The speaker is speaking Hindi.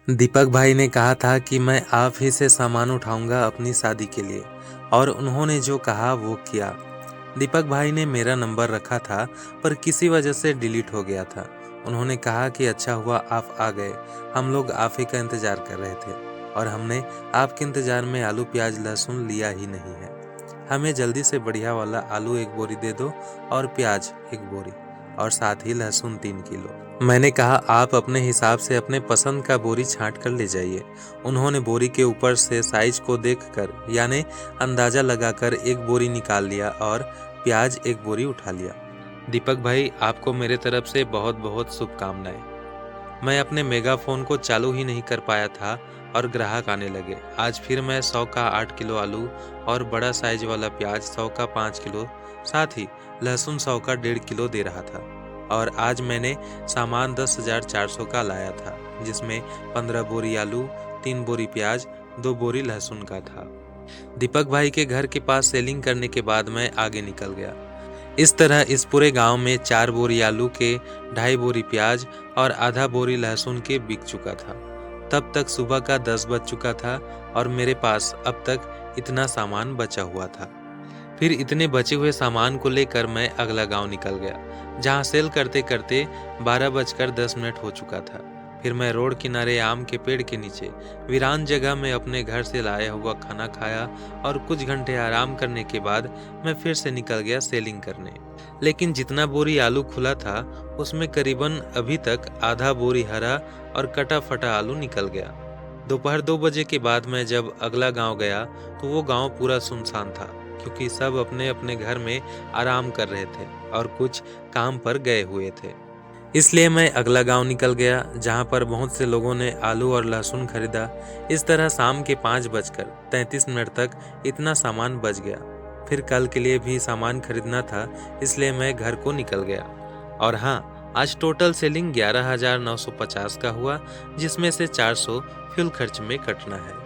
दीपक भाई ने कहा था कि मैं आप ही से सामान उठाऊंगा अपनी शादी के लिए और उन्होंने जो कहा वो किया। दीपक भाई ने मेरा नंबर रखा था पर किसी वजह से डिलीट हो गया था। उन्होंने कहा कि अच्छा हुआ आप आ गए, हम लोग आप ही का इंतज़ार कर रहे थे और हमने आपके इंतज़ार में आलू प्याज लहसुन लिया ही नहीं है। हमें जल्दी से बढ़िया वाला आलू 1 बोरी दे दो और प्याज 1 बोरी और साथ ही लहसुन 3 किलो। मैंने कहा आप अपने हिसाब से अपने पसंद का बोरी छांट कर ले जाइए। उन्होंने बोरी के ऊपर से साइज को देखकर यानी अंदाज़ा लगाकर 1 बोरी निकाल लिया और प्याज 1 बोरी उठा लिया। दीपक भाई आपको मेरे तरफ से बहुत बहुत शुभकामनाएं। मैं अपने मेगाफोन को चालू ही नहीं कर पाया था और ग्राहक आने लगे। आज फिर मैं 100 का 8 किलो आलू और बड़ा साइज वाला प्याज 100 का 5 किलो, साथ ही लहसुन 100 का 1.5 किलो दे रहा था। और आज मैंने सामान 10,400 का लाया था, जिसमें 15 बोरी आलू, 3 बोरी प्याज, 2 बोरी लहसुन का था। दीपक भाई के घर के पास सेलिंग करने के बाद मैं आगे निकल गया। इस तरह इस पूरे गांव में 4 बोरी आलू के, 2.5 बोरी प्याज और आधा बोरी लहसुन के बिक चुका था। तब तक सुबह का 10 बज चुका था और मेरे पास अब तक इतना सामान बचा हुआ था। फिर इतने बचे हुए सामान को लेकर मैं अगला गांव निकल गया, जहां सेल करते करते 12:10 हो चुका था। फिर मैं रोड किनारे आम के पेड़ के नीचे वीरान जगह में अपने घर से लाया हुआ खाना खाया और कुछ घंटे आराम करने के बाद मैं फिर से निकल गया सेलिंग करने। लेकिन जितना बोरी आलू खुला था उसमें करीबन अभी तक आधा बोरी हरा और कटा फटा आलू निकल गया। दोपहर 2 बजे के बाद मैं जब अगला गांव गया तो वो गांव पूरा सुनसान था, क्योंकि सब अपने अपने घर में आराम कर रहे थे और कुछ काम पर गए हुए थे। इसलिए मैं अगला गांव निकल गया, जहां पर बहुत से लोगों ने आलू और लहसुन खरीदा। इस तरह शाम के 5:33 तक इतना सामान बच गया। फिर कल के लिए भी सामान खरीदना था, इसलिए मैं घर को निकल गया। और हाँ, आज टोटल सेलिंग 11,950 का हुआ, जिसमें से 400 फ्यूल खर्च में कटना है।